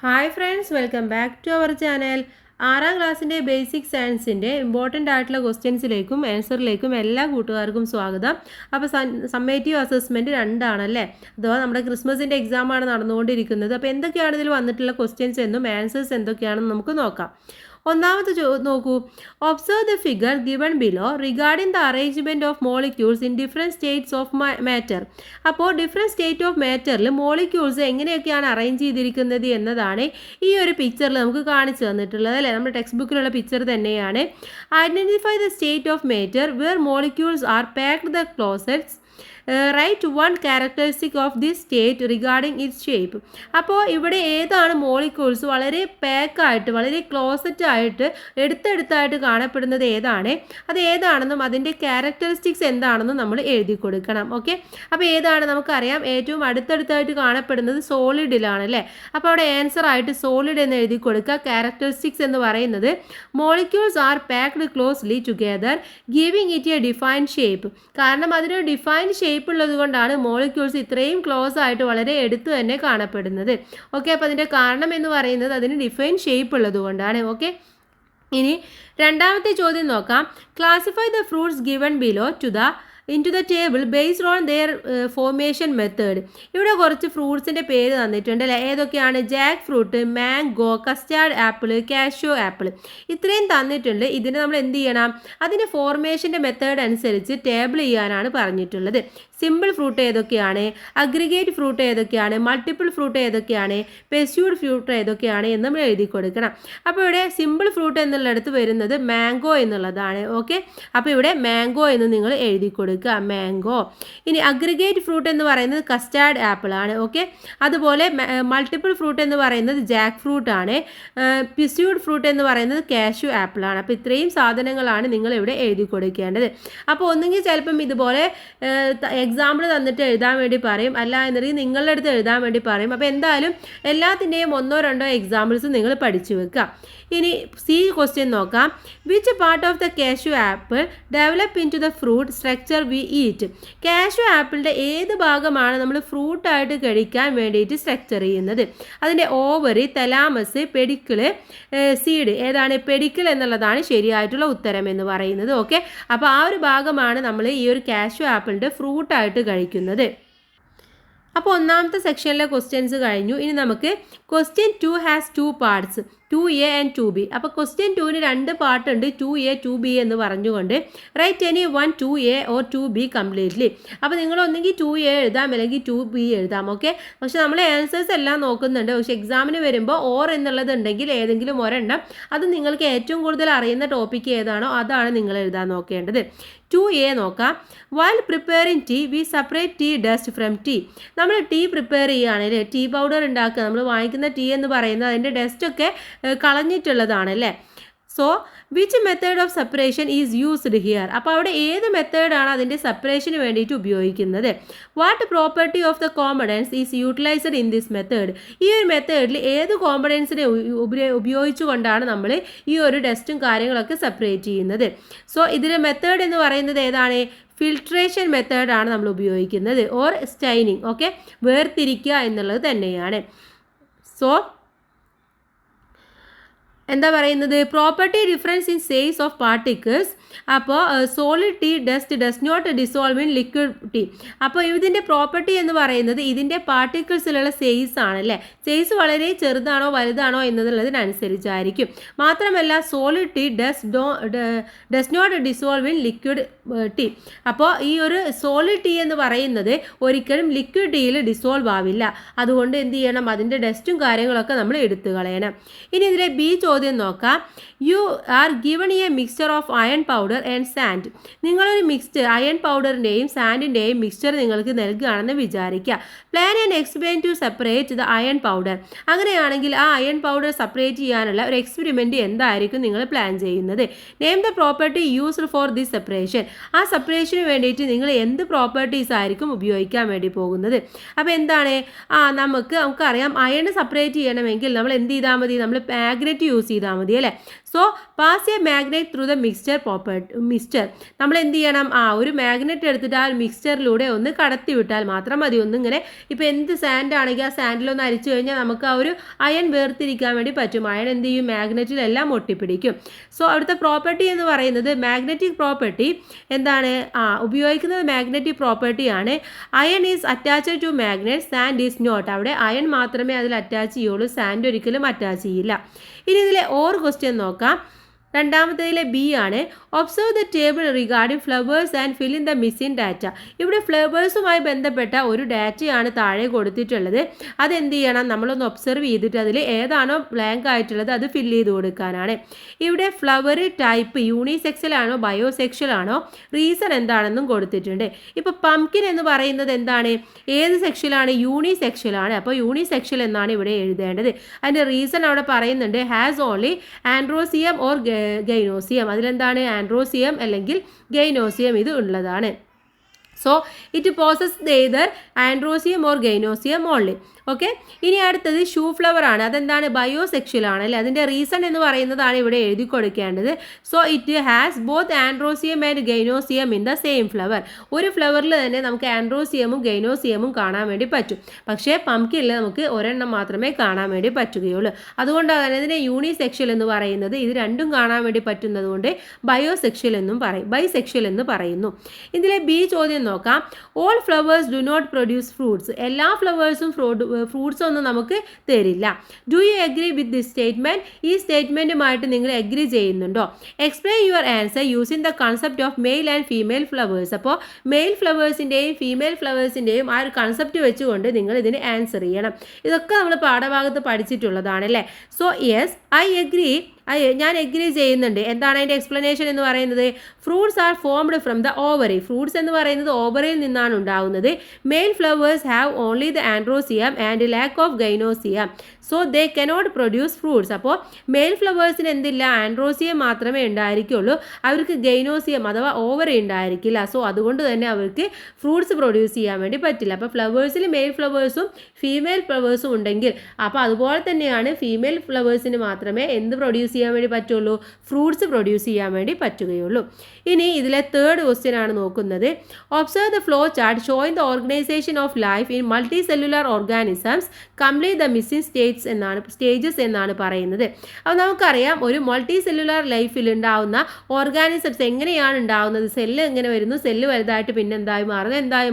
Hi friends, welcome back to our channel. 6ാം ക്ലാസ്സിൻ്റെ basic സയൻസിൻ്റെ ഇമ്പോർട്ടൻ്റ് ആയിട്ടുള്ള ക്വസ്റ്റ്യൻസിലേക്കും ആൻസറിലേക്കും എല്ലാ കൂട്ടുകാർക്കും സ്വാഗതം. അപ്പോൾ സമ്മേറ്റീവ് അസസ്മെൻറ്റ് 2 ആണല്ലേ, അഥവാ നമ്മുടെ ക്രിസ്മസിൻ്റെ എക്സാമാണ് നടന്നുകൊണ്ടിരിക്കുന്നത്. അപ്പോൾ എന്തൊക്കെയാണ് ഇതിൽ വന്നിട്ടുള്ള ക്വസ്റ്റ്യൻസ് എന്നും ആൻസേഴ്സ് എന്തൊക്കെയാണെന്ന് നമുക്ക് നോക്കാം. ഒന്നാമത്തെ നോക്കൂ, observe the figure given below regarding the arrangement of molecules in different States of matter. അപ്പോൾ ഡിഫറെൻറ്റ് സ്റ്റേറ്റ് ഓഫ് മാറ്ററിൽ മോളിക്യൂൾസ് എങ്ങനെയൊക്കെയാണ് അറേഞ്ച് ചെയ്തിരിക്കുന്നത് എന്നതാണ് ഈ ഒരു പിക്ചറിൽ നമുക്ക് കാണിച്ചു തന്നിട്ടുള്ളത് അല്ലേ. നമ്മുടെ ടെക്സ്റ്റ് ബുക്കിലുള്ള പിക്ചർ തന്നെയാണ്. Identify the state of matter where molecules are packed the closest. Write one characteristic of this state regarding its shape. അപ്പോൾ ഇവിടെ ഏതാണ് മോളിക്യൂൾസ് വളരെ പാക്കായിട്ട് വളരെ ക്ലോസറ്റ് ആയിട്ട് എടുത്തെടുത്തായിട്ട് കാണപ്പെടുന്നത് ഏതാണ്, അത് ഏതാണെന്നും അതിൻ്റെ ക്യാരക്ടറിസ്റ്റിക്സ് എന്താണെന്നും നമ്മൾ എഴുതി കൊടുക്കണം. ഓക്കെ, അപ്പോൾ ഏതാണ് നമുക്കറിയാം, ഏറ്റവും അടുത്തടുത്തായിട്ട് കാണപ്പെടുന്നത് സോളിഡിലാണ് അല്ലേ. അപ്പോൾ അവിടെ ആൻസർ ആയിട്ട് സോളിഡ് എന്ന് എഴുതി കൊടുക്കുക. ക്യാരക്ടറിസ്റ്റിക്സ് എന്ന് പറയുന്നത് molecules are packed closely together giving it A defined shape. കാരണം അതിന് ഡിഫൈൻഡ് ഷേപ്പ് ഉള്ളത് കൊണ്ടാണ് മോളിക്യൂൾസ് ഇത്രയും ക്ലോസ് ആയിട്ട് വളരെ എടുത്തു തന്നെ കാണപ്പെടുന്നത്. ഓക്കെ, അപ്പോൾ അതിൻ്റെ കാരണം എന്ന് പറയുന്നത് അതിന് ഡിഫൈൻഡ് ഷേപ്പ് ഉള്ളത് കൊണ്ടാണ്. ഓക്കെ, ഇനി രണ്ടാമത്തെ ചോദ്യം നോക്കാം. Classify the fruits given below into the table based on their formation method. ഇവിടെ കുറച്ച് ഫ്രൂട്ട്സിൻ്റെ പേര് തന്നിട്ടുണ്ട് അല്ലേ. ഏതൊക്കെയാണ്? Jack fruit, mango, custard apple, cashew apple, ഇത്രയും തന്നിട്ടുണ്ട്. ഇതിന് നമ്മൾ എന്ത് ചെയ്യണം? അതിൻ്റെ ഫോർമേഷൻ്റെ മെത്തേഡ് അനുസരിച്ച് ടേബിൾ ചെയ്യാനാണ് പറഞ്ഞിട്ടുള്ളത്. സിമ്പിൾ ഫ്രൂട്ട് ഏതൊക്കെയാണ്, അഗ്രിഗേറ്റ് ഫ്രൂട്ട് ഏതൊക്കെയാണ്, മൾട്ടിപ്പിൾ ഫ്രൂട്ട് ഏതൊക്കെയാണ്, പെസ്യൂഡ് ഫ്രൂട്ട് ഏതൊക്കെയാണ് എന്ന് നമ്മൾ എഴുതി കൊടുക്കണം. അപ്പോൾ ഇവിടെ സിമ്പിൾ ഫ്രൂട്ട് എന്നുള്ളിടത്ത് വരുന്നത് മാംഗോ എന്നുള്ളതാണ്. ഓക്കെ, അപ്പോൾ ഇവിടെ മാംഗോ എന്ന് നിങ്ങൾ എഴുതി കൊടുക്കുക, മാംഗോ. ഇനി അഗ്രിഗേറ്റ് ഫ്രൂട്ട് എന്ന് പറയുന്നത് കസ്റ്റാർഡ് ആപ്പിൾ ആണ്. ഓക്കെ, അതുപോലെ മൾട്ടിപ്പിൾ ഫ്രൂട്ട് എന്ന് പറയുന്നത് ജാക്ക് ഫ്രൂട്ട് ആണ്. പെസ്യൂഡ് ഫ്രൂട്ട് എന്ന് പറയുന്നത് കാഷ്യൂ ആപ്പിൾ ആണ്. അപ്പോൾ ഇത്രയും സാധനങ്ങളാണ് നിങ്ങൾ ഇവിടെ എഴുതി കൊടുക്കേണ്ടത്. അപ്പോൾ ഒന്നുകിൽ ചിലപ്പം ഇതുപോലെ എക്സാമ്പിൾ തന്നിട്ട് എഴുതാൻ വേണ്ടി പറയും, അല്ല എന്നുണ്ടെങ്കിൽ നിങ്ങളുടെ അടുത്ത് എഴുതാൻ വേണ്ടി പറയും. അപ്പോൾ എന്തായാലും എല്ലാത്തിൻ്റെയും 1-2 എക്സാമ്പിൾസ് നിങ്ങൾ പഠിച്ചു വെക്കുക. ഇനി സി ക്വസ്റ്റ്യൻ നോക്കാം. Which part of the cashew apple develop into the fruit structure we eat. Cashew ആപ്പിളിൻ്റെ ഏത് ഭാഗമാണ് നമ്മൾ ഫ്രൂട്ടായിട്ട് കഴിക്കാൻ വേണ്ടിയിട്ട് സ്ട്രക്ചർ ചെയ്യുന്നത്? അതിൻ്റെ ഓവറി, തലാമസ്, പെഡിക്കിള്, സീഡ്. ഏതാണ്? പെഡിക്കിൾ എന്നുള്ളതാണ് ശരിയായിട്ടുള്ള ഉത്തരം എന്ന് പറയുന്നത്. ഓക്കെ, അപ്പോൾ ആ ഒരു ഭാഗമാണ് നമ്മൾ ഈ ഒരു കാഷ്യൂ ആപ്പിളിൻ്റെ ഫ്രൂട്ടായിട്ട് കഴിക്കുന്നത്. അപ്പോൾ ഒന്നാമത്തെ സെക്ഷനിലെ ക്വസ്റ്റ്യൻസ് കഴിഞ്ഞു. ഇനി നമുക്ക് question 2 has 2 parts, 2A and 2B. അപ്പോൾ ക്വസ്റ്റ്യൻ 2ന് 2 പാർട്ടുണ്ട്, 2A 2B എന്ന് പറഞ്ഞുകൊണ്ട് right any 1 2A or 2B completely. അപ്പോൾ നിങ്ങൾ ഒന്നെങ്കിൽ 2A എഴുതാം അല്ലെങ്കിൽ 2B എഴുതാം. ഓക്കെ, പക്ഷെ നമ്മൾ ആൻസേഴ്സ് എല്ലാം നോക്കുന്നുണ്ട്. പക്ഷെ എക്സാമിന് വരുമ്പോൾ ഓർ എന്നുള്ളത് ഉണ്ടെങ്കിൽ ഏതെങ്കിലും ഒരെണ്ണം, അത് നിങ്ങൾക്ക് ഏറ്റവും കൂടുതൽ അറിയുന്ന ടോപ്പിക്ക് ഏതാണോ അതാണ് നിങ്ങൾ എഴുതാൻ നോക്കേണ്ടത്. 2A നോക്കാം. While preparing tea we separate tea dust from tea. നമ്മൾ ടീ പ്രിപ്പയർ ചെയ്യുകയാണല്ലേ, ടീ പൗഡർ ഉണ്ടാക്കുക. നമ്മൾ വാങ്ങിക്കുന്ന ടീ എന്ന് പറയുന്നത് അതിൻ്റെ ഡസ്റ്റൊക്കെ കളഞ്ഞിട്ടുള്ളതാണ് അല്ലേ. So which method of separation is used here. അപ്പോൾ അവിടെ ഏത് മെത്തേഡാണ് അതിൻ്റെ സെപ്പറേഷന് വേണ്ടിയിട്ട് ഉപയോഗിക്കുന്നത്? What property of the components is utilised in this method. ഈ ഒരു മെത്തേഡിൽ ഏത് കോമ്പണൻസിനെ ഉപയോഗിച്ചുകൊണ്ടാണ് നമ്മൾ ഈ ഒരു ഡസ്റ്റും കാര്യങ്ങളൊക്കെ സെപ്പറേറ്റ് ചെയ്യുന്നത്? സോ ഇതിലെ മെത്തേഡ് എന്ന് പറയുന്നത് ഏതാണ്? ഫിൽട്രേഷൻ മെത്തേഡാണ് നമ്മൾ ഉപയോഗിക്കുന്നത്, ഓർ സ്റ്റൈനിങ്. ഓക്കെ, വേർതിരിക്കുക എന്നുള്ളത് തന്നെയാണ്. സോ എന്താ പറയുന്നത്? Property difference in size of particles. അപ്പോൾ solid tea dust does not dissolve in liquid tea. അപ്പോൾ ഇതിൻ്റെ പ്രോപ്പർട്ടി എന്ന് പറയുന്നത് ഇതിൻ്റെ പാർട്ടിക്കിൾസിലുള്ള സൈസ് ആണല്ലേ. സൈസ് വളരെ ചെറുതാണോ വലുതാണോ എന്നതിനനുസരിച്ചായിരിക്കും. മാത്രമല്ല solid tea does not dissolve in liquid tea. അപ്പോൾ ഈ ഒരു സോളിഡ് ടീ എന്ന് പറയുന്നത് ഒരിക്കലും ലിക്വിഡ് ടീയിൽ ഡിസോൾവ് ആവില്ല. അതുകൊണ്ട് എന്ത് ചെയ്യണം? അതിൻ്റെ ഡസ്റ്റും കാര്യങ്ങളൊക്കെ നമ്മൾ എടുത്തു കളയണം. ഇനി ഇതിലെ ബി ചോദ്യം നോക്കാം. You are given a mixture of iron powder and sand. നിങ്ങളൊരു മിക്സ്ചർ, അയൺ പൗഡറിൻ്റെയും സാൻഡിൻ്റെയും മിക്സ്ചർ നിങ്ങൾക്ക് നൽകുകയാണെന്ന് വിചാരിക്കുക. Plan and experiment to separate the iron powder. അങ്ങനെയാണെങ്കിൽ ആ അയൺ പൗഡർ സെപ്പറേറ്റ് ചെയ്യാനുള്ള ഒരു എക്സ്പെരിമെൻറ്റ് എന്തായിരിക്കും നിങ്ങൾ പ്ലാൻ ചെയ്യുന്നത്? Name the property used for this separation. ആ സെപ്പറേഷന് വേണ്ടിയിട്ട് നിങ്ങൾ എന്ത് പ്രോപ്പർട്ടീസ് ആയിരിക്കും ഉപയോഗിക്കാൻ വേണ്ടി പോകുന്നത്? അപ്പോൾ എന്താണ്? നമുക്കറിയാം അയൺ സെപ്പറേറ്റ് ചെയ്യണമെങ്കിൽ നമ്മൾ എന്ത് ചെയ്താൽ മതി? നമ്മൾ മാഗ്നറ്റ് യൂസ് ചെയ്താൽ മതി അല്ലേ. So pass A magnet through the mixture നമ്മൾ എന്ത് ചെയ്യണം, ഒരു മാഗ്നറ്റ് എടുത്തിട്ട് ആ ഒരു മിക്സ്ചറിലൂടെ ഒന്ന് കടത്തി വിട്ടാൽ മാത്രം മതി. ഒന്നിങ്ങനെ ഇപ്പോൾ എന്ത് സാൻഡ് ആണെങ്കിൽ ആ സാൻഡിലൊന്ന് അരിച്ചു കഴിഞ്ഞാൽ നമുക്ക് ആ ഒരു അയൺ വേർതിരിക്കാൻ വേണ്ടി പറ്റും. അയൺ എന്ത് ചെയ്യും, മാഗ്നറ്റിലെല്ലാം ഒട്ടിപ്പിടിക്കും. സോ അവിടുത്തെ പ്രോപ്പർട്ടി എന്ന് പറയുന്നത് മാഗ്നറ്റിക് പ്രോപ്പർട്ടി എന്താണ്, ഉപയോഗിക്കുന്നത് മാഗ്നറ്റിക് പ്രോപ്പർട്ടിയാണ്. Iron is attached to magnet, sand is not. അവിടെ അയൺ മാത്രമേ അതിൽ അറ്റാച്ച് ചെയ്യുള്ളൂ, സാൻഡ് ഒരിക്കലും അറ്റാച്ച് ചെയ്യില്ല. ഇനി ഇതിലെ ഓർ ക്വസ്റ്റ്യൻ നോക്കാം. രണ്ടാമത്തേതിലെ ബി ആണ്. Observe the table regarding flowers and fill in the missing data. ഇവിടെ ഫ്ലവേഴ്സുമായി ബന്ധപ്പെട്ട ഒരു ഡാറ്റയാണ് താഴെ കൊടുത്തിട്ടുള്ളത്. അതെന്ത് ചെയ്യണം, നമ്മളൊന്ന് ഒബ്സർവ് ചെയ്തിട്ട് അതിൽ ഏതാണോ ബ്ലാങ്ക് ആയിട്ടുള്ളത് അത് ഫില്ല് ചെയ്ത് കൊടുക്കാനാണ്. ഇവിടെ ഫ്ലവർ ടൈപ്പ് യൂണിസെക്ഷൽ ആണോ ബയോസെക്ഷൽ ആണോ, റീസൺ എന്താണെന്നും കൊടുത്തിട്ടുണ്ട്. ഇപ്പോൾ പംകിൻ എന്ന് പറയുന്നത് എന്താണ്, ഏത് സെക്ഷലാണ്, യൂണിസെക്ഷലാണ്. അപ്പോൾ യൂണിസെക്ഷൽ എന്നാണ് ഇവിടെ എഴുതേണ്ടത്. അതിൻ്റെ റീസൺ അവിടെ പറയുന്നുണ്ട്, has only androecium or gynoecium. അതിലെന്താണ്, ആൻഡ്രോസിയം അല്ലെങ്കിൽ ഗൈനോസിയം ഇത് ഉള്ളതാണ്. So it possesses either androecium or gynoecium only. Okay, ഇനി അടുത്തത് ഷൂ ഫ്ലവർ ആണ്. അതെന്താണ്, ബയോസെക്ഷൽ ആണ് അല്ലേ. അതിൻ്റെ റീസൺ എന്ന് പറയുന്നതാണ് ഇവിടെ എഴുതി കൊടുക്കേണ്ടത്. So it has both androecium and gynoecium in the same flower. ഒരു ഫ്ലവറിൽ തന്നെ നമുക്ക് ആൻഡ്രോസിയമും ഗൈനോസിയമും കാണാൻ വേണ്ടി പറ്റും. പക്ഷേ പംകിനിൽ നമുക്ക് ഒരെണ്ണം മാത്രമേ കാണാൻ വേണ്ടി പറ്റുകയുള്ളൂ. അതുകൊണ്ടാണ് ഇതിനെ യൂണിസെക്ഷൽ എന്ന് പറയുന്നത്. ഇത് രണ്ടും കാണാൻ വേണ്ടി പറ്റുന്നത് കൊണ്ട് ബയോസെക്ഷൽ എന്നും പറയും, ബൈസെക്ഷൽ എന്ന് പറയുന്നു. ഇതിലെ ബി ചോദ്യം നോക്കാം. All flowers do not produce fruits. എല്ലാ ഫ്ലവേഴ്സും ഫ്രൂട്ട്സ് ഒന്നും നമുക്ക് തരില്ല. Do you agree with this statement? ഈ സ്റ്റേറ്റ്മെൻറ്റുമായിട്ട് നിങ്ങൾ എഗ്രി ചെയ്യുന്നുണ്ടോ? Explain your answer using the concept of male and female flowers. അപ്പോൾ മെയിൽ ഫ്ലവേഴ്സിൻ്റെയും ഫീമെയിൽ ഫ്ലവേഴ്സിൻ്റെയും ആ ഒരു കൺസെപ്റ്റ് വെച്ചുകൊണ്ട് നിങ്ങൾ ഇതിന് ആൻസർ ചെയ്യണം. ഇതൊക്കെ നമ്മൾ പാഠഭാഗത്ത് പഠിച്ചിട്ടുള്ളതാണ് അല്ലേ. സോ യെസ്, ഐ എഗ്രി, ഞാൻ എഗ്രി ചെയ്യുന്നുണ്ട്. എന്താണ് അതിൻ്റെ എക്സ്പ്ലനേഷൻ എന്ന് പറയുന്നത്? Fruits are formed from the ovary. Fruits എന്ന് പറയുന്നത് ഓവറിയിൽ നിന്നാണ് ഉണ്ടാകുന്നത്. Male flowers have only the androecium and lack of gynoecium, so they cannot produce fruits. അപ്പോൾ മെയിൽ ഫ്ലവേഴ്സിന് എന്തില്ല, ആൻഡ്രോസിയം മാത്രമേ ഉണ്ടായിരിക്കുള്ളൂ. അവർക്ക് ഗൈനോസിയം അഥവാ ഓവറി ഉണ്ടായിരിക്കില്ല. സോ അതുകൊണ്ട് തന്നെ അവർക്ക് ഫ്രൂട്ട്സ് പ്രൊഡ്യൂസ് ചെയ്യാൻ വേണ്ടി പറ്റില്ല. അപ്പോൾ ഫ്ലവേഴ്സിൽ മെയിൽ ഫ്ലവേഴ്സും ഫീമെയിൽ ഫ്ലവേഴ്സും ഉണ്ടെങ്കിൽ അപ്പോൾ അതുപോലെ തന്നെയാണ് ഫീമെയിൽ ഫ്ലവേഴ്സിന് മാത്രമേ എന്ത് പ്രൊഡ്യൂസ് ചെയ്യാൻ വേണ്ടി പറ്റുള്ളൂ, ഫ്രൂട്ട്സ് പ്രൊഡ്യൂസ് ചെയ്യാൻ വേണ്ടി പറ്റുകയുള്ളൂ. ഇനി ഇതിലെ തേർഡ് ക്വസ്റ്റ്യൻ ആണ് നോക്കുന്നത്. Observe the flow chart showing the organisation of life in multi cellular organisms, complete the missing stages എന്നാണ് പറയുന്നത്. അപ്പോൾ നമുക്കറിയാം ഒരു മൾട്ടി സെല്ലുലാർ ലൈഫിൽ ഉണ്ടാവുന്ന ഓർഗാനിസംസ് എങ്ങനെയാണ് ഉണ്ടാവുന്നത്, സെല്ല് എങ്ങനെ വരുന്നു, സെല്ല് വലുതായിട്ട് പിന്നെ എന്തായി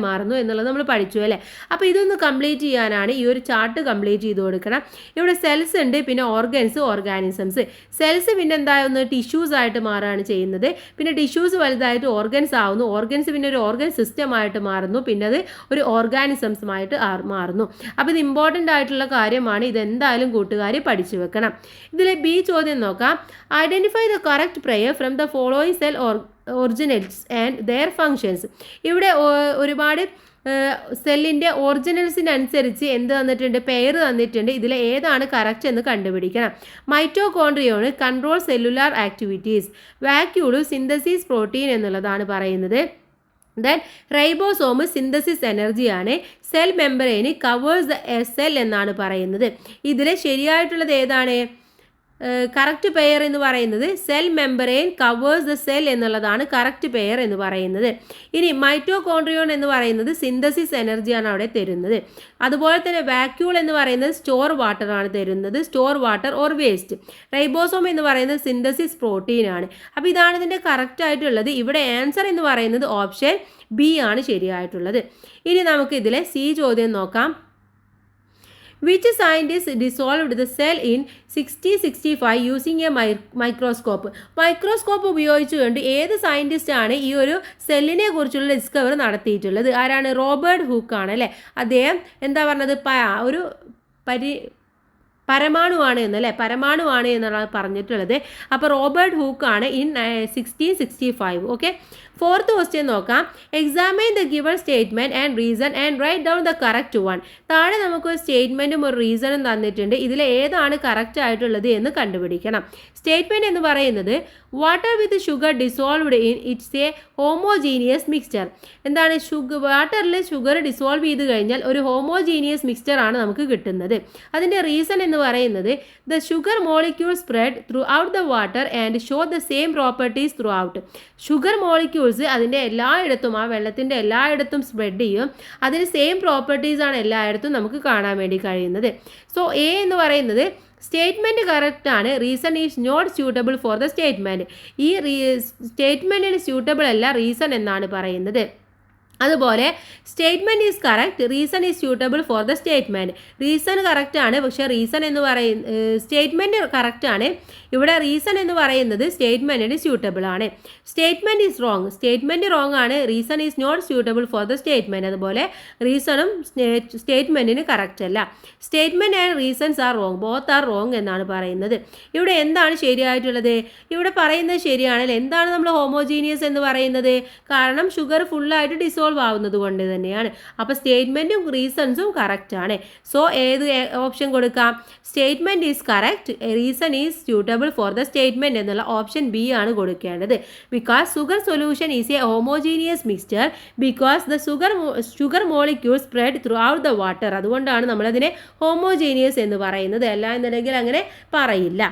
മാറുന്നു എന്നുള്ളത് നമ്മൾ പഠിച്ചു അല്ലേ. അപ്പോൾ ഇതൊന്ന് കംപ്ലീറ്റ് ചെയ്യാനാണ് ഈ ഒരു ചാർട്ട് കംപ്ലീറ്റ് ചെയ്ത് കൊടുക്കണം. ഇവിടെ സെൽസ് ഉണ്ട്, പിന്നെ ഓർഗൻസ്. സെൽസ് പിന്നെ എന്താകുന്നു, ടിഷ്യൂസ് ആയിട്ട് മാറുകയാണ് ചെയ്യുന്നത്. പിന്നെ ടിഷ്യൂസ് വലുതായിട്ട് ഓർഗൻസ് ആവുന്നു. ഓർഗൻസ് പിന്നെ ഒരു ഓർഗൻ സിസ്റ്റമായിട്ട് മാറുന്നു. പിന്നെ അത് ഒരു ഓർഗാനിസംസുമായിട്ട് മാറുന്നു. അപ്പോൾ ഇത് ഇമ്പോർട്ടൻ്റ് ആയിട്ടുള്ള കാര്യമാണ്. ഇതെന്തായാലും കൂട്ടുകാർ പഠിച്ചു വെക്കണം. ഇതിലെ ബി ചോദ്യം നോക്കാം. Identify the correct pair from the following cell originals and their functions. ഇവിടെ ഒരുപാട് സെല്ലിൻ്റെ ഒറിജിനൽസിനനുസരിച്ച് എന്ത് തന്നിട്ടുണ്ട്, പെയർ തന്നിട്ടുണ്ട്. ഇതിൽ ഏതാണ് കറക്റ്റ് എന്ന് കണ്ടുപിടിക്കണം. Mitochondrion control cellular activities, vacuole synthesis protein എന്നുള്ളതാണ് പറയുന്നത്. ദെൻ റൈബോസോം സിന്തസിസ് എനർജിയാണ്. Cell membrane covers the cell എന്നാണ് പറയുന്നത്. ഇതിൽ ശരിയായിട്ടുള്ളത് ഏതാണ്? കറക്റ്റ് പെയർ എന്ന് പറയുന്നത് cell membrane covers the cell എന്നുള്ളതാണ് കറക്റ്റ് പെയർ എന്ന് പറയുന്നത്. ഇനി മൈറ്റോകോൺട്രിയോൺ എന്ന് പറയുന്നത് സിന്തസിസ് എനർജിയാണ് അവിടെ തരുന്നത്. അതുപോലെ തന്നെ വാക്യൂൾ എന്ന് പറയുന്നത് സ്റ്റോർ വാട്ടർ ആണ് തരുന്നത്, store water or waste. Ribosome എന്ന് പറയുന്നത് സിന്തസിസ് പ്രോട്ടീൻ ആണ്. അപ്പോൾ ഇതാണ് ഇതിൻ്റെ കറക്റ്റ് ആയിട്ടുള്ളത്. ഇവിടെ ആൻസർ എന്ന് പറയുന്നത് ഓപ്ഷൻ ബി ആണ് ശരിയായിട്ടുള്ളത്. ഇനി നമുക്ക് ഇതിലെ സി ചോദ്യം നോക്കാം. Which scientist dissolved the cell in 6065 using a microscope? Microscope ഉപയോഗിച്ചുകൊണ്ട് ഏത് സയൻറ്റിസ്റ്റാണ് ഈ ഒരു സെല്ലിനെ കുറിച്ചുള്ള ഡിസ്കവറി നടത്തിയിട്ടുള്ളത്? ആരാണ്? റോബർട്ട് ഹൂക്ക് ആണ് അല്ലേ. അദ്ദേഹം എന്താ പറഞ്ഞത്, ഒരു പരമാണുവാണ് എന്നല്ലേ, പരമാണുവാണ് എന്നാണ് പറഞ്ഞിട്ടുള്ളത്. അപ്പോൾ റോബർട്ട് ഹൂക്കാണ് ഇൻ 1665. ഓക്കെ, ഫോർത്ത് ക്വസ്റ്റ്യൻ നോക്കാം. Examine the given statement and reason and write down the correct one. താഴെ നമുക്ക് ഒരു സ്റ്റേറ്റ്മെൻറ്റും ഒരു റീസണും തന്നിട്ടുണ്ട്. ഇതിൽ ഏതാണ് കറക്റ്റ് ആയിട്ടുള്ളത് എന്ന് കണ്ടുപിടിക്കണം. സ്റ്റേറ്റ്മെൻറ്റ് എന്ന് പറയുന്നത് water with sugar dissolved in its A homogeneous mixture. എന്താണ്? വാട്ടറിൽ ഷുഗർ ഡിസോൾവ് ചെയ്ത് കഴിഞ്ഞാൽ ഒരു ഹോമോജീനിയസ് മിക്സ്ചർ ആണ് നമുക്ക് കിട്ടുന്നത്. അതിൻ്റെ റീസൺ എന്ന് എന്ന് പറയുന്നത് the sugar molecule spread through out the water and show the same properties through out. Sugar molecules അതിൻ്റെ എല്ലായിടത്തും ആ വെള്ളത്തിൻ്റെ എല്ലായിടത്തും സ്പ്രെഡ് ചെയ്യും. അതിന് സെയിം പ്രോപ്പർട്ടീസാണ് എല്ലായിടത്തും നമുക്ക് കാണാൻ വേണ്ടി കഴിയുന്നത്. സോ എ എന്ന് പറയുന്നത് സ്റ്റേറ്റ്മെൻറ്റ് കറക്റ്റ് ആണ്. Reason is not suitable for the statement. ഈ സ്റ്റേറ്റ്മെൻറ്റിന് സ്യൂട്ടബിൾ അല്ല റീസൺ എന്നാണ് പറയുന്നത്. അതുപോലെ statement is correct, reason is suitable for the statement. Reason correct ആണ്, പക്ഷേ റീസൺ എന്ന് സ്റ്റേറ്റ്മെൻറ്റ് കറക്റ്റ് ആണ്. ഇവിടെ റീസൺ എന്ന് പറയുന്നത് സ്റ്റേറ്റ്മെൻറ്റിന് സ്യൂട്ടബിൾ ആണ്. Statement is wrong, statement wrong ആണ്. Reason is not suitable for the statement. അതുപോലെ റീസണും സ്റ്റേറ്റ്മെൻറ്റിന് കറക്റ്റ് അല്ല. Statement and reasons are wrong, both are wrong എന്നാണ് പറയുന്നത്. ഇവിടെ എന്താണ് ശരിയായിട്ടുള്ളത്? ഇവിടെ പറയുന്നത് ശരിയാണല്ലോ. എന്താണ് നമ്മൾ ഹോമോജീനിയസ് എന്ന് പറയുന്നത്? കാരണം ഷുഗർ ഫുള്ളായിട്ട് ഡിസോൾവ് ആവുന്നത് കൊണ്ട് തന്നെയാണ്. അപ്പോൾ സ്റ്റേറ്റ്മെൻറ്റും റീസൺസും കറക്റ്റ് ആണ്. സോ ഏത് ഓപ്ഷൻ കൊടുക്കാം? Statement is correct, reason is suitable for the statement എന്നുള്ള ഓപ്ഷൻ ബി ആണ് കൊടുക്കേണ്ടത്. Because sugar solution is A homogeneous mixture because the sugar molecule spread through out the water. അതുകൊണ്ടാണ് നമ്മളതിനെ ഹോമോജീനിയസ് എന്ന് പറയുന്നത്. അല്ല എന്നുണ്ടെങ്കിൽ അങ്ങനെ പറയില്ല.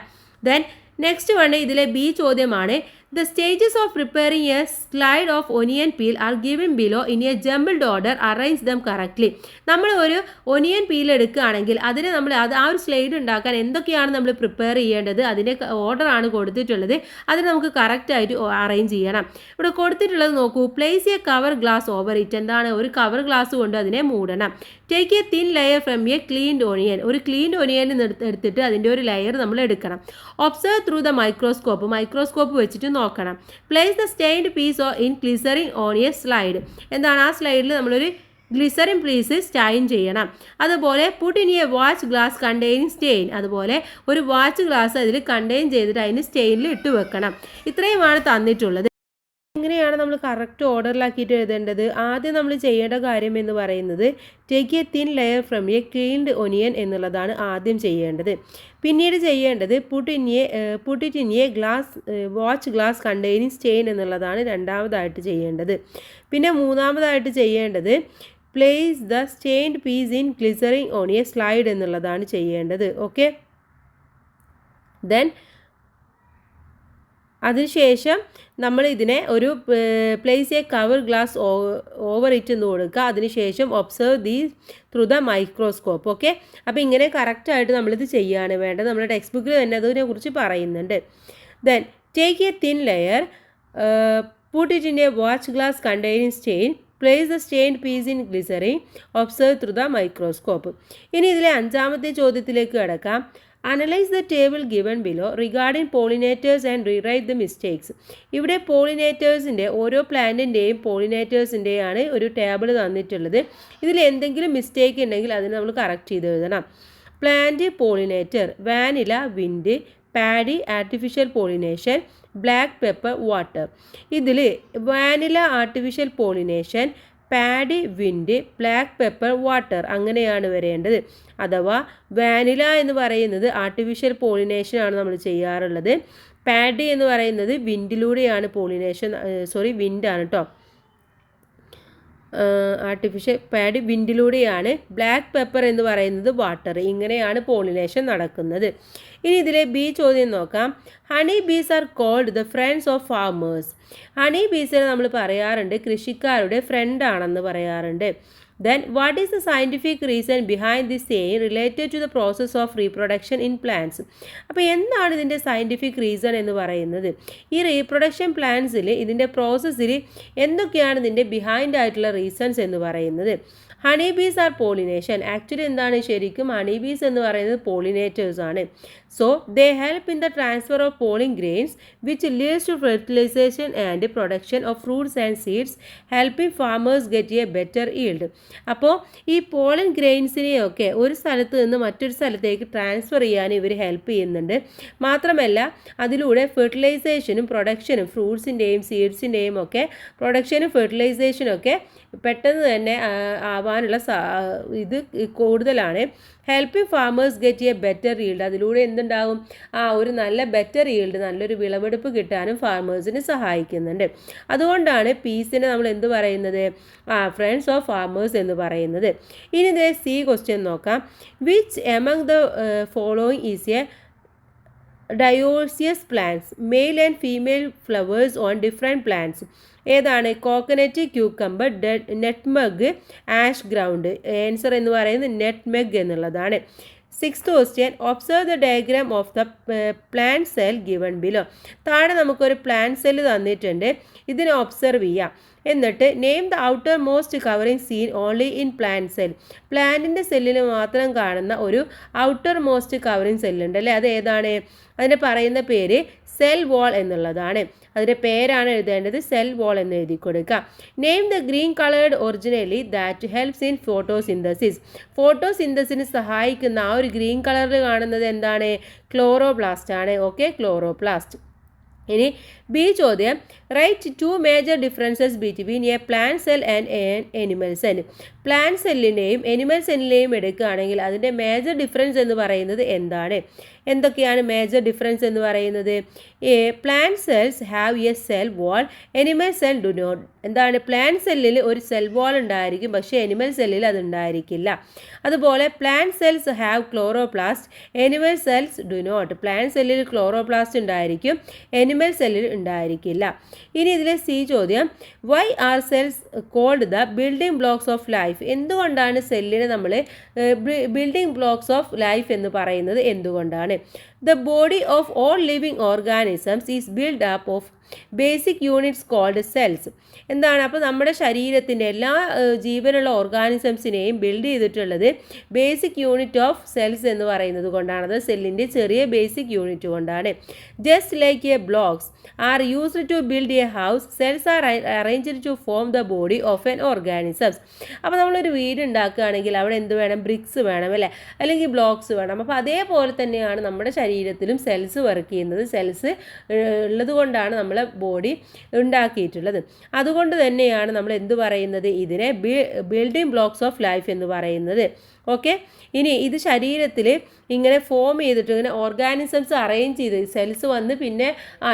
ദെൻ നെക്സ്റ്റ് വൺ ഇതിലെ ബി ചോദ്യമാണ്. The stages of preparing a slide of onion peel are given below in a jumbled order. Arrange them correctly. നമ്മൾ ഒരു ഒനിയൻ പീൽ എടുക്കുകയാണെങ്കിൽ അതിനെ നമ്മൾ ആ ഒരു സ്ലൈഡ് ഉണ്ടാക്കാൻ എന്തൊക്കെയാണ് നമ്മൾ പ്രിപ്പയർ ചെയ്യേണ്ടത്, അതിൻ്റെ ഓർഡറാണ് കൊടുത്തിട്ടുള്ളത്. അതിന് നമുക്ക് കറക്റ്റായിട്ട് അറേഞ്ച് ചെയ്യണം. ഇവിടെ കൊടുത്തിട്ടുള്ളത് നോക്കൂ. Place a cover glass over it. എന്താണ്? ഒരു കവർ ഗ്ലാസ് കൊണ്ട് അതിനെ മൂടണം. Take a thin layer from a cleaned onion. ഒരു ക്ലീൻഡ് ഒനിയൻ എടുത്തിട്ട് അതിൻ്റെ ഒരു ലെയർ നമ്മൾ എടുക്കണം. Observe through the microscope. Microscope വെച്ചിട്ട് നോക്കണം. Place the stained piece in glycerin on a slide. എന്താണ്? ആ സ്ലൈഡിൽ നമ്മളൊരു ഗ്ലിസറിൻ പീസ് സ്റ്റൈൻ ചെയ്യണം. അതുപോലെ put in a watch glass containing stain. അതുപോലെ ഒരു വാച്ച് ഗ്ലാസ് അതിൽ കണ്ടെയ്ൻ ചെയ്തിട്ട് അതിന് സ്റ്റെയിനിൽ ഇട്ട് വെക്കണം. ഇത്രയുമാണ് തന്നിട്ടുള്ളത്. എങ്ങനെയാണ് നമ്മൾ കറക്റ്റ് ഓർഡറിലാക്കിയിട്ട് എഴുതേണ്ടത്? ആദ്യം നമ്മൾ ചെയ്യേണ്ട കാര്യം എന്ന് പറയുന്നത് take a thin layer from a cleaned onion എന്നുള്ളതാണ് ആദ്യം ചെയ്യേണ്ടത്. പിന്നീട് ചെയ്യേണ്ടത് put it in a watch glass containing stain എന്നുള്ളതാണ് രണ്ടാമതായിട്ട് ചെയ്യേണ്ടത്. പിന്നെ മൂന്നാമതായിട്ട് ചെയ്യേണ്ടത് place the stained piece in glycerin on a slide എന്നുള്ളതാണ് ചെയ്യേണ്ടത്. ഓക്കെ. ദെൻ അതിനുശേഷം നമ്മൾ ഇതിനെ ഒരു place a cover glass over it എന്ന് കൊടുക്കുക. അതിനുശേഷം observe through the microscope. Okay. അപ്പോൾ ഇങ്ങനെ കറക്റ്റായിട്ട് നമ്മളിത് ചെയ്യുകയാണ് വേണ്ടത്. നമ്മുടെ ടെക്സ്റ്റ് ബുക്കിൽ തന്നെ അതിനെക്കുറിച്ച് പറയുന്നുണ്ട്. Then take a thin layer, put it in a watch glass containing stain, place the stained piece in glycerine, observe through the microscope. ഇനി ഇതിലെ അഞ്ചാമത്തെ ചോദ്യത്തിലേക്ക് കിടക്കാം. Analyse the table given below regarding pollinators and rewrite the mistakes. ഇവിടെ പോളിനേറ്റേഴ്സിൻ്റെ ഓരോ പ്ലാന്റിൻ്റെയും പോളിനേറ്റേഴ്സിൻ്റെയാണ് ഒരു table തന്നിട്ടുള്ളത്. ഇതിൽ എന്തെങ്കിലും മിസ്റ്റേക്ക് ഉണ്ടെങ്കിൽ അതിന് നമ്മൾ കറക്റ്റ് ചെയ്ത് എഴുതണം. Plant pollinator vanilla wind, paddy artificial pollination, black pepper water. ഇതിൽ vanilla artificial pollination, paddy wind, black pepper water അങ്ങനെയാണ് വരേണ്ടത്. അഥവാ വാനില എന്ന് പറയുന്നത് ആർട്ടിഫിഷ്യൽ പോളിനേഷനാണ് നമ്മൾ ചെയ്യാറുള്ളത്. പാഡി എന്ന് പറയുന്നത് വിൻഡിലൂടെയാണ് വിൻഡാണ് കേട്ടോ. ആർട്ടിഫിഷ്യൽ പാഡി വിൻഡിലൂടെയാണ്. ബ്ലാക്ക് പെപ്പർ എന്ന് പറയുന്നത് വാട്ടർ. ഇങ്ങനെയാണ് പോളിനേഷൻ നടക്കുന്നത്. ഇനി ഇതിലെ ബി ചോദ്യം നോക്കാം. Honey bees are called the friends of farmers. Honey ബീസിനെ നമ്മൾ പറയാറുണ്ട് കൃഷിക്കാരുടെ ഫ്രണ്ടാണെന്ന് പറയാറുണ്ട്. Then what is the scientific reason behind this saying related to the process of reproduction in plants? അപ്പോൾ എന്താണ് ഇതിൻ്റെ സയൻറ്റിഫിക് റീസൺ എന്ന് പറയുന്നത്? ഈ റീപ്രൊഡക്ഷൻ പ്ലാന്റ്സിൽ ഇതിൻ്റെ പ്രോസസ്സിൽ എന്തൊക്കെയാണ് ഇതിൻ്റെ ബിഹൈൻഡ് ആയിട്ടുള്ള റീസൺസ് എന്ന് പറയുന്നത്? Honey bees are pollination. Actually എന്താണ്? ശരിക്കും ഹണി ബീസ് എന്ന് പറയുന്നത് പോളിനേറ്റേഴ്സ് ആണ്. So they help in the transfer of pollen grains which leads to fertilisation and production of fruits and seeds helping farmers get a better yield. അപ്പോൾ ഈ pollen ഗ്രെയിൻസിനെയൊക്കെ ഒരു സ്ഥലത്ത് നിന്ന് മറ്റൊരു സ്ഥലത്തേക്ക് ട്രാൻസ്ഫർ ചെയ്യാൻ ഇവർ ഹെൽപ്പ് ചെയ്യുന്നുണ്ട്. മാത്രമല്ല അതിലൂടെ ഫെർട്ടിലൈസേഷനും പ്രൊഡക്ഷനും ഫ്രൂട്ട്സിൻ്റെയും സീഡ്സിൻ്റെയും ഒക്കെ പ്രൊഡക്ഷനും ഫെർട്ടിലൈസേഷനും ഒക്കെ പെട്ടെന്ന് തന്നെ ആവാനുള്ള ഇത് കൂടുതലാണ്. Helping farmers get a better yield, അതിലൂടെ എന്തുണ്ടാകും, ഒരു നല്ല ബെറ്റർ ഈൽഡ്, നല്ലൊരു വിളവെടുപ്പ് കിട്ടാനും ഫാർമേഴ്സിന് സഹായിക്കുന്നുണ്ട്. അതുകൊണ്ടാണ് പീസിനെ നമ്മൾ എന്ത് പറയുന്നത്, ഫ്രണ്ട്സ് ഓഫ് ഫാർമേഴ്സ് എന്ന് പറയുന്നത്. ഇനി ഇതേ സി ക്വസ്റ്റ്യൻ നോക്കാം. Which among the following is a dioecious plants, male and female flowers on different plants. ഏതാണ്? Coconut, cucumber, nutmeg, ash gourd. Answer എന്ന് പറയുന്നത് നെറ്റ്മെഗ് എന്നുള്ളതാണ്. Sixth question, observe the diagram of the plant cell given below. താഴെ നമുക്കൊരു plant cell തന്നിട്ടുണ്ട്, ഇതിനെ observe ചെയ്യാം. എന്നിട്ട് name the outermost covering seen only in plant cell. പ്ലാന്റിൻ്റെ സെല്ലിൽ മാത്രം കാണുന്ന ഒരു ഔട്ടർ മോസ്റ്റ് കവറിങ് സെല്ലുണ്ട് അല്ലേ, അത് ഏതാണ്? അതിന് പറയുന്ന പേര് സെൽ വാൾ എന്നുള്ളതാണ്. അതിൻ്റെ പേരാണ് എഴുതേണ്ടത്, സെൽ വാൾ എന്ന് എഴുതി കൊടുക്കുക. Name the green coloured originally that helps in photosynthesis. ഫോട്ടോസിന്തസിന് സഹായിക്കുന്ന ആ ഒരു ഗ്രീൻ കളറിൽ കാണുന്നത് എന്താണ്? ക്ലോറോപ്ലാസ്റ്റ് ആണ്. Okay, chloroplast. ഇനി ബി ചോദ്യം, write 2 major differences between a plant cell and animal cell. Plant സെല്ലിൻ്റെയും എനിമൽ സെല്ലിൻ്റെയും എടുക്കുകയാണെങ്കിൽ അതിൻ്റെ മേജർ ഡിഫറൻസ് എന്ന് പറയുന്നത് എന്താണ്? എന്തൊക്കെയാണ് മേജർ ഡിഫറൻസ് എന്ന് പറയുന്നത്? Plant cells have a cell wall, animal cell do not. എന്താണ്? പ്ലാന്റ് സെല്ലിൽ ഒരു സെൽ വാൾ ഉണ്ടായിരിക്കും, പക്ഷേ എനിമൽ സെല്ലിൽ അത് ഉണ്ടായിരിക്കില്ല. അതുപോലെ plant cells have chloroplast, animal cells do not. Plant സെല്ലിൽ ക്ലോറോപ്ലാസ്റ്റ് ഉണ്ടായിരിക്കും, എനിമൽ സെല്ലിൽ ഉണ്ടായിരിക്കില്ല. ഇനി ഇതിലെ സി ചോദ്യം, why are cells called the building blocks of life. എന്തുകൊണ്ടാണ് സെല്ലിനെ നമ്മൾ ബിൽഡിംഗ് ബ്ലോക്സ് ഓഫ് ലൈഫ് എന്ന് പറയുന്നത്? എന്തുകൊണ്ടാണ്? The body of all living organisms is built up of basic units called cells. എന്താണ്? അപ്പോൾ നമ്മുടെ ശരീരത്തിൻ്റെ എല്ലാ ജീവനുള്ള ഓർഗാനിസംസിനെയും ബിൽഡ് ചെയ്തിട്ടുള്ളത് ബേസിക് യൂണിറ്റ് ഓഫ് സെൽസ് എന്ന് പറയുന്നത് കൊണ്ടാണ്. അത് സെല്ലിൻ്റെ ചെറിയ ബേസിക് യൂണിറ്റ് കൊണ്ടാണ്. Just like a blocks are used to build a house, cells are arranged to form the body of an organisms. അപ്പോൾ നമ്മളൊരു വീട് ഉണ്ടാക്കുകയാണെങ്കിൽ അവിടെ എന്ത് വേണം? ബ്രിക്സ് വേണം അല്ലേ, അല്ലെങ്കിൽ ബ്ലോക്സ് വേണം. അപ്പോൾ അതേപോലെ തന്നെയാണ് നമ്മുടെ ശരീരത്തിലും സെൽസ് വർക്ക് ചെയ്യുന്നത്. സെൽസ് ഉള്ളത് കൊണ്ടാണ് നമ്മൾ ബോഡി ഉണ്ടാക്കിയിട്ടുള്ളത്. അതുകൊണ്ട് തന്നെയാണ് നമ്മൾ എന്ത് പറയുന്നത്? ഇതിനെ ബിൽഡിംഗ് ബ്ലോക്സ് ഓഫ് ലൈഫ് എന്ന് പറയുന്നത്. ഓക്കെ, ഇനി ഇത് ശരീരത്തിൽ ഇങ്ങനെ ഫോം ചെയ്തിട്ട് ഇങ്ങനെ ഓർഗാനിസംസ് അറേഞ്ച് ചെയ്ത് സെൽസ് വന്ന് പിന്നെ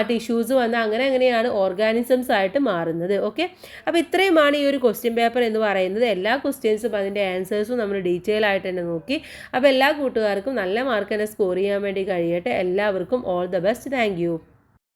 ടിഷ്യൂസ് വന്ന് അങ്ങനെയാണ് ഓർഗാനിസംസ് ആയിട്ട് മാറുന്നത്. ഓക്കെ, അപ്പോൾ ഇത്രയുമാണ് ഈ ഒരു ക്വസ്റ്റ്യൻ പേപ്പർ എന്ന് പറയുന്നത്. എല്ലാ ക്വസ്റ്റ്യൻസും അതിൻ്റെ ആൻസേഴ്സും നമ്മൾ ഡീറ്റെയിൽ ആയിട്ട് തന്നെ നോക്കി. അപ്പോൾ എല്ലാ കൂട്ടുകാർക്കും നല്ല മാർക്ക് തന്നെ സ്കോർ ചെയ്യാൻ വേണ്ടി കഴിയട്ടെ. എല്ലാവർക്കും all the best. Thank you.